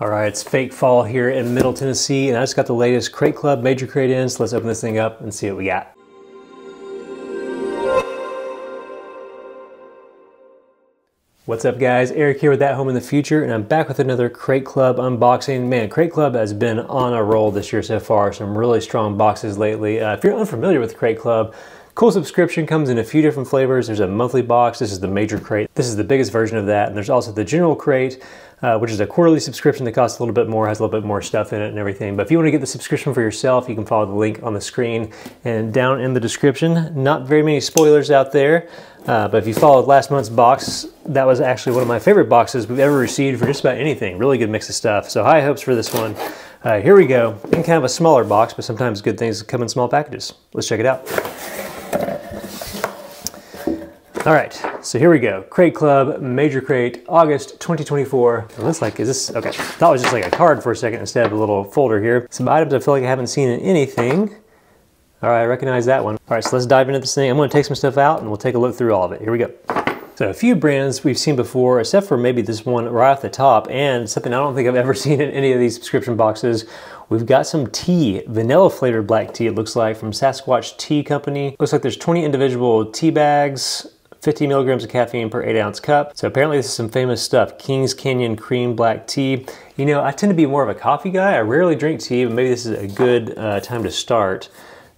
All right, it's fake fall here in Middle Tennessee, and I just got the latest Crate Club Major Crate in, so let's open this thing up and see what we got. What's up guys, Eric here with At Home in the Future, and I'm back with another Crate Club unboxing. Man, Crate Club has been on a roll this year so far, some really strong boxes lately. If you're unfamiliar with Crate Club, cool subscription, comes in a few different flavors. There's a monthly box, this is the Major Crate. This is the biggest version of that, and there's also the General Crate, which is a quarterly subscription that costs a little bit more, has a little bit more stuff in it and everything. But if you want to get the subscription for yourself, you can follow the link on the screen and down in the description. Not very many spoilers out there, but if you followed last month's box, that was actually one of my favorite boxes we've ever received for just about anything. Really good mix of stuff. So high hopes for this one. Here we go. In kind of a smaller box, but sometimes good things come in small packages. Let's check it out. All right, so here we go. Crate Club, Major Crate, August 2024. It looks like, is this, okay. Thought it was just like a card for a second instead of a little folder here. Some items I feel like I haven't seen in anything. All right, I recognize that one. All right, so let's dive into this thing. I'm gonna take some stuff out and we'll take a look through all of it. Here we go. So a few brands we've seen before, except for maybe this one right off the top, and something I don't think I've ever seen in any of these subscription boxes. We've got some tea, vanilla flavored black tea, it looks like, from Sasquatch Tea Company. Looks like there's 20 individual tea bags, 50 milligrams of caffeine per 8-ounce cup. So apparently this is some famous stuff. Kings Canyon Cream Black Tea. You know, I tend to be more of a coffee guy. I rarely drink tea, but maybe this is a good time to start.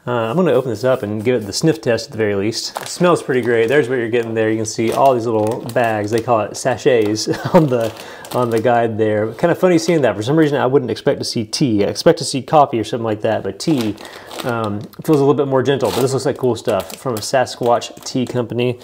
I'm gonna open this up and give it the sniff test at the very least. It smells pretty great. There's what you're getting there. You can see all these little bags. They call it sachets on the guide there. Kind of funny seeing that. For some reason, I wouldn't expect to see tea. I expect to see coffee or something like that, but tea feels a little bit more gentle. But this looks like cool stuff from a Sasquatch Tea Company.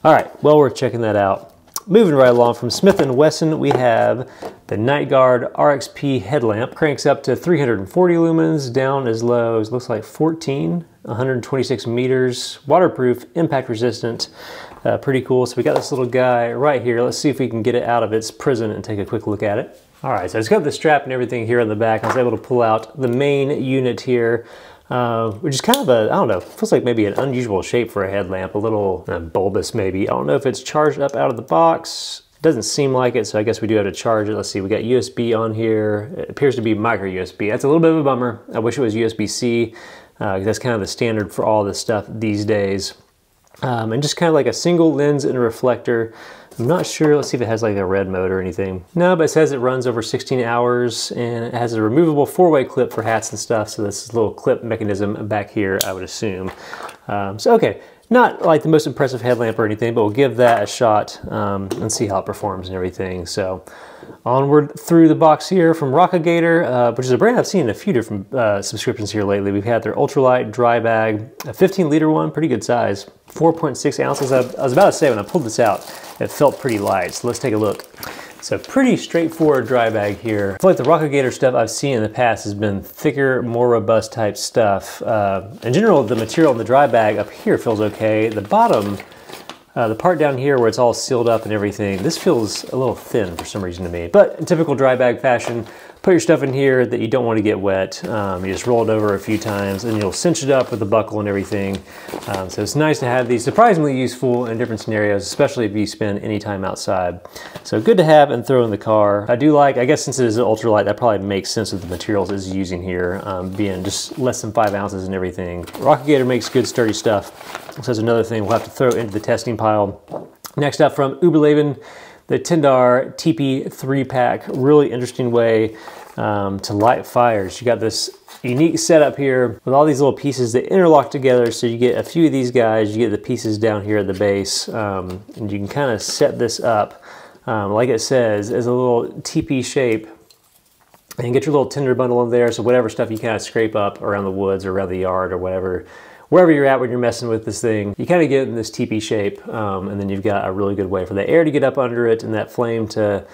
All right, well worth checking that out. Moving right along, from Smith & Wesson, we have the Night Guard RXP headlamp. Cranks up to 340 lumens, down as low as looks like 14, 126 meters, waterproof, impact resistant. Pretty cool. So we got this little guy right here. Let's see if we can get it out of its prison and take a quick look at it. All right, so it's got the strap and everything here on the back. I was able to pull out the main unit here. Which is kind of a, I don't know, feels like maybe an unusual shape for a headlamp, a little bulbous maybe. I don't know if it's charged up out of the box. It doesn't seem like it, so I guess we do have to charge it. Let's see, we got USB on here. It appears to be micro USB. That's a little bit of a bummer. I wish it was USB-C, because that's kind of the standard for all this stuff these days. And just kind of like a single lens and a reflector. I'm not sure, let's see if it has like a red mode or anything. No, but it says it runs over 16 hours and it has a removable 4-way clip for hats and stuff. So this little clip mechanism back here, I would assume. So okay, not like the most impressive headlamp or anything, but we'll give that a shot and see how it performs and everything. So onward through the box here from Rockagator, which is a brand I've seen in a few different subscriptions here lately. We've had their ultralight dry bag, a 15-liter one, pretty good size, 4.6 ounces. I was about to say when I pulled this out, it felt pretty light, so let's take a look. So pretty straightforward dry bag here. I feel like the Rockagator stuff I've seen in the past has been thicker, more robust type stuff. In general, the material in the dry bag up here feels okay. The bottom, the part down here where it's all sealed up and everything, this feels a little thin for some reason to me. But in typical dry bag fashion, put your stuff in here that you don't want to get wet. You just roll it over a few times and you'll cinch it up with the buckle and everything. So it's nice to have these, surprisingly useful in different scenarios, especially if you spend any time outside. So good to have and throw in the car. I do like, I guess since it is an ultralight, that probably makes sense with the materials it's using here, being just less than 5 ounces and everything. Rockagator makes good sturdy stuff. So that's another thing we'll have to throw into the testing pile. Next up from Uberleben, the Tendar TP 3-pack, really interesting way to light fires. You got this unique setup here with all these little pieces that interlock together. So you get a few of these guys, you get the pieces down here at the base, and you can kind of set this up, like it says, as a little TP shape. And get your little tinder bundle in there, so whatever stuff you kind of scrape up around the woods or around the yard or whatever, wherever you're at when you're messing with this thing, you kind of get in this teepee shape, and then you've got a really good way for the air to get up under it and that flame to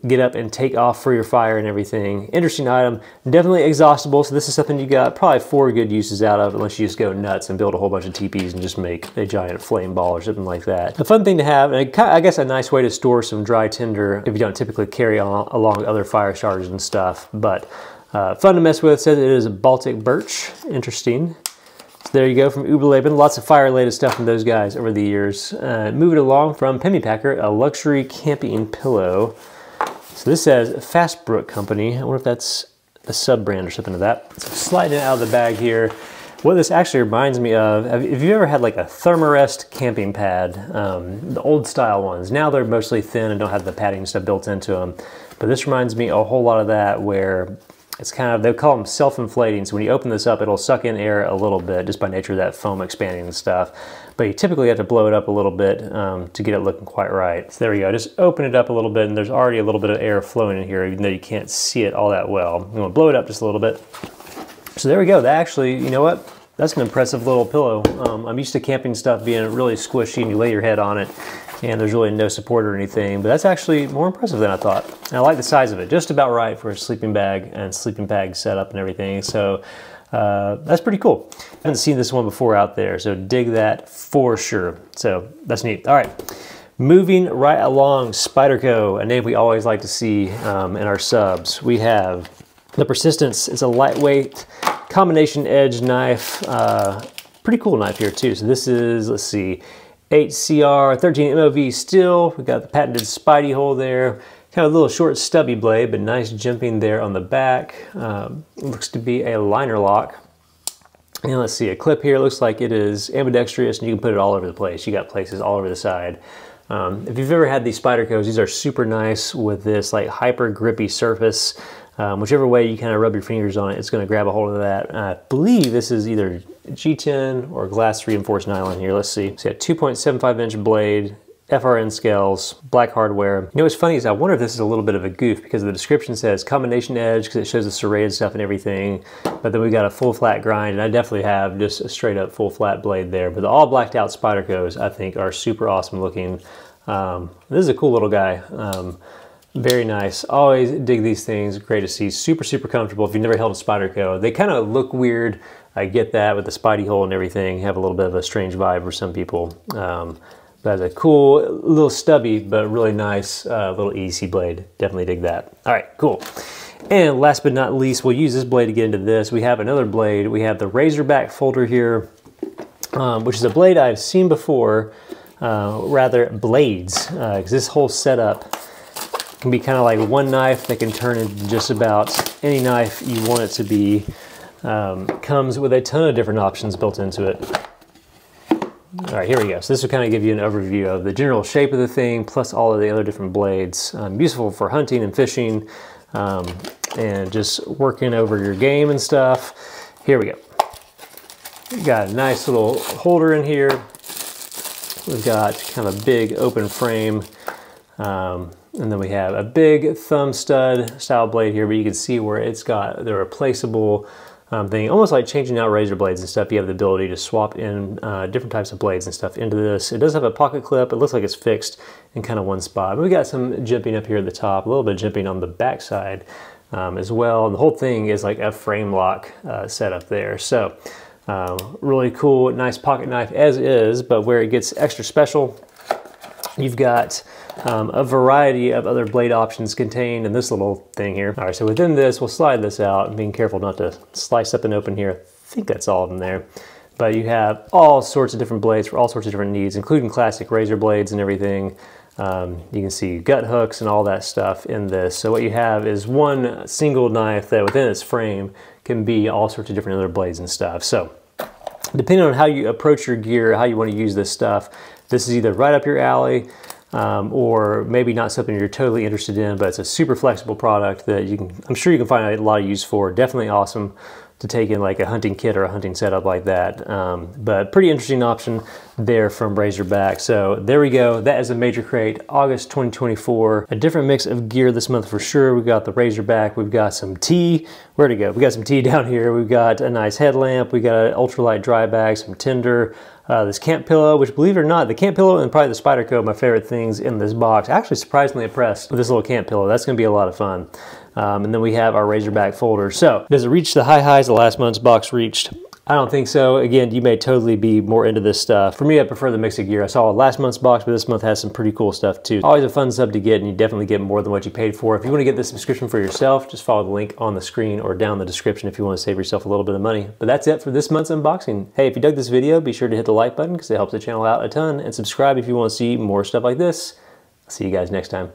get up and take off for your fire and everything. Interesting item, definitely exhaustible, so this is something you got probably 4 good uses out of, unless you just go nuts and build a whole bunch of teepees and just make a giant flame ball or something like that. A fun thing to have, and I guess a nice way to store some dry tinder if you don't typically carry along other fire starters and stuff, but fun to mess with. Says it is Baltic birch, interesting. So there you go from Uberleben. Lots of fire-related stuff from those guys over the years. Moving along from Penny Packer, a luxury camping pillow. So this says Fastbrook Company. I wonder if that's a sub-brand or something of that. So sliding it out of the bag here. What this actually reminds me of, if you ever had like a Thermarest camping pad, the old style ones, now they're mostly thin and don't have the padding stuff built into them. But this reminds me a whole lot of that, where it's kind of, they call them self-inflating. So when you open this up, it'll suck in air a little bit just by nature of that foam expanding and stuff. But you typically have to blow it up a little bit to get it looking quite right. So there we go, just open it up a little bit and there's already a little bit of air flowing in here, even though you can't see it all that well. I'm gonna blow it up just a little bit. So there we go, that actually, you know what? That's an impressive little pillow. I'm used to camping stuff being really squishy and you lay your head on it and there's really no support or anything, but that's actually more impressive than I thought. And I like the size of it, just about right for a sleeping bag and sleeping bag setup and everything. So that's pretty cool. I haven't seen this one before out there, so dig that for sure. So that's neat. All right, moving right along, Spyderco, a name we always like to see in our subs. We have the Persistence. It's a lightweight combination edge knife. Pretty cool knife here too. So this is, let's see, 8CR 13 MOV steel. We've got the patented Spidey hole there. Kind of a little short stubby blade, but nice jimping there on the back. Looks to be a liner lock. And let's see, a clip here. Looks like it is ambidextrous and you can put it all over the place. You got places all over the side. If you've ever had these Spydercos, these are super nice with this like hyper grippy surface. Whichever way you kind of rub your fingers on it, it's going to grab a hold of that. I believe this is either G10 or glass reinforced nylon here. Let's see. So yeah, 2.75 inch blade, FRN scales, black hardware. You know what's funny is I wonder if this is a little bit of a goof because the description says combination edge because it shows the serrated stuff and everything. But then we got a full flat grind, and I definitely have just a straight up full flat blade there. But the all blacked out Spydercos I think are super awesome looking. This is a cool little guy. Very nice. Always dig these things. Great to see. Super, super comfortable. If you've never held a Spyderco, they kind of look weird. I get that with the Spidey hole and everything. Have a little bit of a strange vibe for some people. But it's a cool, little stubby, but really nice little EDC blade. Definitely dig that. All right, cool. And last but not least, we'll use this blade to get into this. We have another blade. We have the Razorback folder here, which is a blade I've seen before, rather blades, because this whole setup can be kind of like one knife that can turn into just about any knife you want it to be. Comes with a ton of different options built into it. All right, here we go. So this will kind of give you an overview of the general shape of the thing, plus all of the other different blades. Useful for hunting and fishing, and just working over your game and stuff. Here we go. We've got a nice little holder in here. We've got kind of a big open frame. And then we have a big thumb stud style blade here, but you can see where it's got the replaceable thing, almost like changing out razor blades and stuff. You have the ability to swap in different types of blades and stuff into this. It does have a pocket clip. It looks like it's fixed in kind of one spot. But we got some jimping up here at the top, a little bit of jimping on the back side as well. And the whole thing is like a frame lock setup there. So really cool, nice pocket knife as is, but where it gets extra special, you've got a variety of other blade options contained in this little thing here. All right, so within this, we'll slide this out and being careful not to slice up and open here. I think that's all of them there. But you have all sorts of different blades for all sorts of different needs, including classic razor blades and everything. You can see gut hooks and all that stuff in this. So what you have is one single knife that within its frame can be all sorts of different other blades and stuff. So depending on how you approach your gear, how you want to use this stuff, this is either right up your alley, or maybe not something you're totally interested in, but it's a super flexible product that you can, I'm sure you can find a lot of use for. Definitely awesome to take in like a hunting kit or a hunting setup like that. But pretty interesting option there from Razorback. So there we go. That is a Major Crate, August 2024. A different mix of gear this month for sure. We've got the Razorback. We've got some tea. Where'd it go? We got some tea down here. We've got a nice headlamp. We got an ultralight dry bag, some tinder. This camp pillow, which believe it or not, the camp pillow and probably the Spyderco, my favorite things in this box. Actually surprisingly impressed with this little camp pillow. That's gonna be a lot of fun. And then we have our Razorback folder. So does it reach the high highs the last month's box reached? I don't think so. Again, you may totally be more into this stuff. For me, I prefer the mix of gear. I saw last month's box, but this month has some pretty cool stuff too. Always a fun sub to get, and you definitely get more than what you paid for. If you want to get this subscription for yourself, just follow the link on the screen or down in the description if you want to save yourself a little bit of money. But that's it for this month's unboxing. Hey, if you dug this video, be sure to hit the like button because it helps the channel out a ton, and subscribe if you want to see more stuff like this. I'll see you guys next time.